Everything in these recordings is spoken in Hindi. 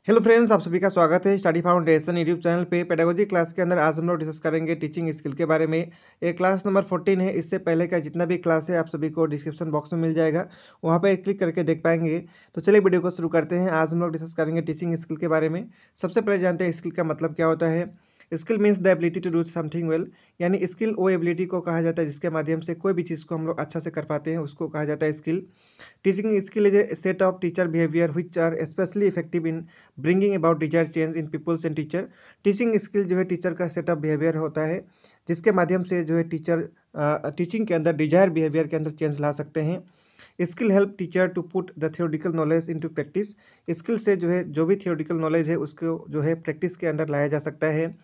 हेलो फ्रेंड्स, आप सभी का स्वागत है स्टडी फाउंडेशन यूट्यूब चैनल पे। पेडागोजी क्लास के अंदर आज हम लोग डिस्कस करेंगे टीचिंग स्किल के बारे में। ये क्लास नंबर 14 है। इससे पहले का जितना भी क्लास है आप सभी को डिस्क्रिप्शन बॉक्स में मिल जाएगा, वहाँ पे क्लिक करके देख पाएंगे। तो चलिए वीडियो को शुरू करते हैं। आज हम लोग डिस्कस करेंगे टीचिंग स्किल के बारे में। सबसे पहले जानते हैं स्किल का मतलब क्या होता है। Skill means the ability to do something well, यानी स्किल वो एबिलिटी को कहा जाता है जिसके माध्यम से कोई भी चीज़ को हम लोग अच्छा से कर पाते हैं, उसको कहा जाता है skill. Teaching skill is a set of teacher behavior which are especially effective in bringing about desired change in peoples and teacher। Teaching skill जो है टीचर का सेट ऑफ बिहेवियर होता है जिसके माध्यम से जो है टीचर टीचिंग के अंदर डिजायर बिहेवियर के अंदर चेंज ला सकते हैं। Skill help teacher to put the theoretical knowledge into practice. Skill से जो है जो भी थियोरिटिकल नॉलेज है उसको जो है प्रैक्टिस के अंदर लाया जा सकता है।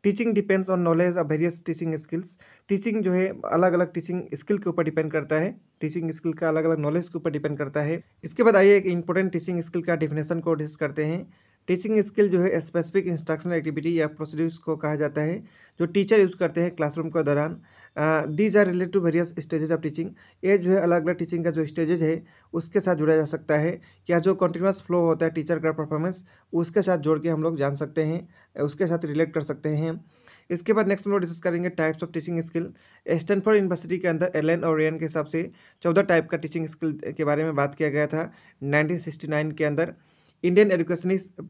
Teaching depends on knowledge of various teaching skills. Teaching जो है अलग अलग टीचिंग स्किल के ऊपर डिपेंड करता है। टीचिंग स्किल का अलग अलग नॉलेज के ऊपर डिपेंड करता है। इसके बाद आइए एक इंपॉर्टेंट टीचिंग स्किल का डिफिनेशन को डिस्कस करते हैं। टीचिंग स्किल जो है स्पेसिफिक इंस्ट्रक्शनल एक्टिविटी या प्रोसीड्यूर्स को कहा जाता है जो टीचर यूज़ करते हैं क्लासरूम के दौरान। These are related to various stages of teaching. ये जो है अलग अलग टीचिंग का जो स्टेजेज है उसके साथ जुड़ा जा सकता है, या जो कंटिन्यूस फ्लो होता है टीचर का परफॉर्मेंस उसके साथ जोड़ के हम लोग जान सकते हैं, उसके साथ रिलेट कर सकते हैं। इसके बाद नेक्स्ट हम लोग डिस्कस करेंगे types of teaching skill. Stanford university के अंदर एलन और रेयन के हिसाब से 14 टाइप का टीचिंग स्किल के बारे में बात किया गया था 1969 के अंदर। इंडियन एजुकेशनिस्ट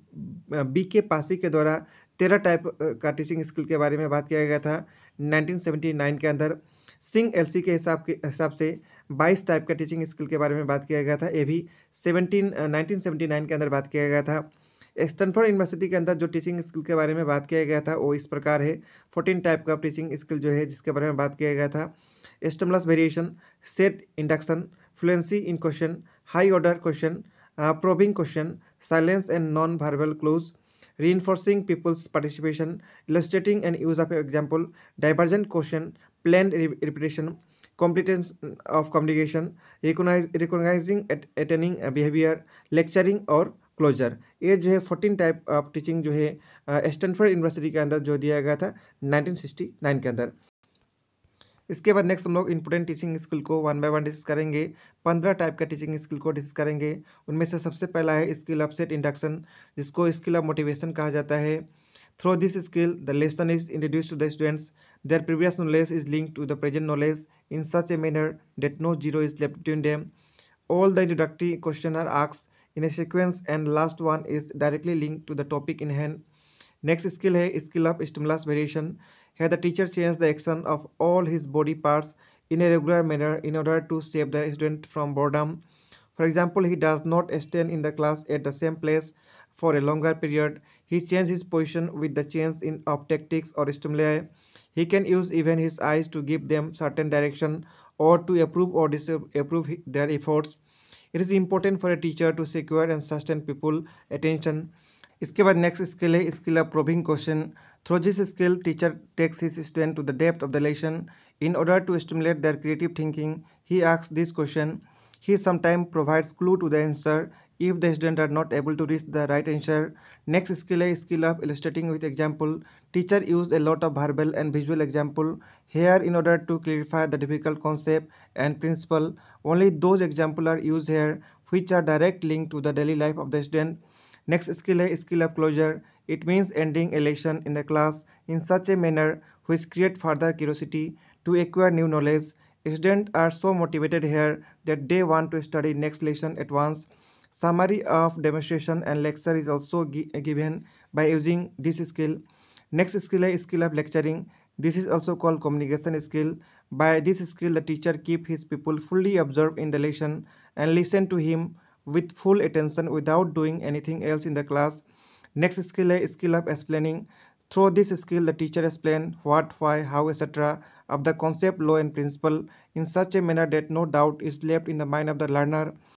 बी के पासी के द्वारा 13 टाइप का टीचिंग स्किल के बारे में बात किया गया था 1979 के अंदर। सिंह एलसी के हिसाब से 22 टाइप का टीचिंग स्किल के बारे में बात किया गया था, ये भी 1979 के अंदर बात किया गया था। स्टैनफोर्ड यूनिवर्सिटी के अंदर जो टीचिंग स्किल के बारे में बात किया गया था वो इस प्रकार है। 14 टाइप का टीचिंग स्किल जो है जिसके बारे में बात किया गया था। Stimulus variation, set induction, fluency in question, high order question, probing question, silence and non verbal clues, reinforcing people's participation, illustrating and use of example, divergent question, planned repetition, competence of communication, recognizing attaining behavior, lecturing और क्लोजर। ये जो है 14 टाइप ऑफ टीचिंग जो है स्टैनफोर्ड यूनिवर्सिटी के अंदर जो दिया गया था 1969 के अंदर। इसके बाद नेक्स्ट हम लोग इंपॉर्टेंट टीचिंग स्किल को वन बाय वन डिस्कस करेंगे। 15 टाइप का टीचिंग स्किल को डिस्कस करेंगे। उनमें से सबसे पहला है स्किल ऑफ सेट इंडक्शन, जिसको स्किल ऑफ मोटिवेशन कहा जाता है। Through this skill the lesson is introduce to the students, their previous knowledge is linked to the present knowledge in such a manner that no zero is left between them. All the introductory questions are asked in a sequence and last one is directly linked to the topic in hand. Next skill है skill of stimulus variation. Here the teacher changes the action of all his body parts in a regular manner in order to save the student from boredom. For example, he does not stand in the class at the same place for a longer period. He changes his position with the change in of tactics or stimuli. He can use even his eyes to give them certain direction or to approve or disapprove their efforts. It is important for a teacher to secure and sustain people attention. इसके बाद नेक्स्ट स्किल है skill of probing question. Through this skill teacher takes his student to the depth of the lesson in order to stimulate their creative thinking. He asks this question, he sometimes provides clue to the answer if the student are not able to reach the right answer. Next skill is skill of illustrating with example. Teacher use a lot of verbal and visual example here in order to clarify the difficult concept and principle. Only those examples are used here which are direct link to the daily life of the student. Next skill is skill of closure. It means ending a lesson in the class in such a manner which create further curiosity to acquire new knowledge. Students are so motivated here that they want to study next lesson at once. Summary of demonstration and lecture is also given by using this skill. Next skill is skill of lecturing. This is also called communication skill. By this skill, the teacher keep his people fully absorbed in the lesson and listen to him with full attention without doing anything else in the class. Next skill is skill of explaining. Through this skill, the teacher explain what, why, how, etc. of the concept, law, and principle in such a manner that no doubt is left in the mind of the learner.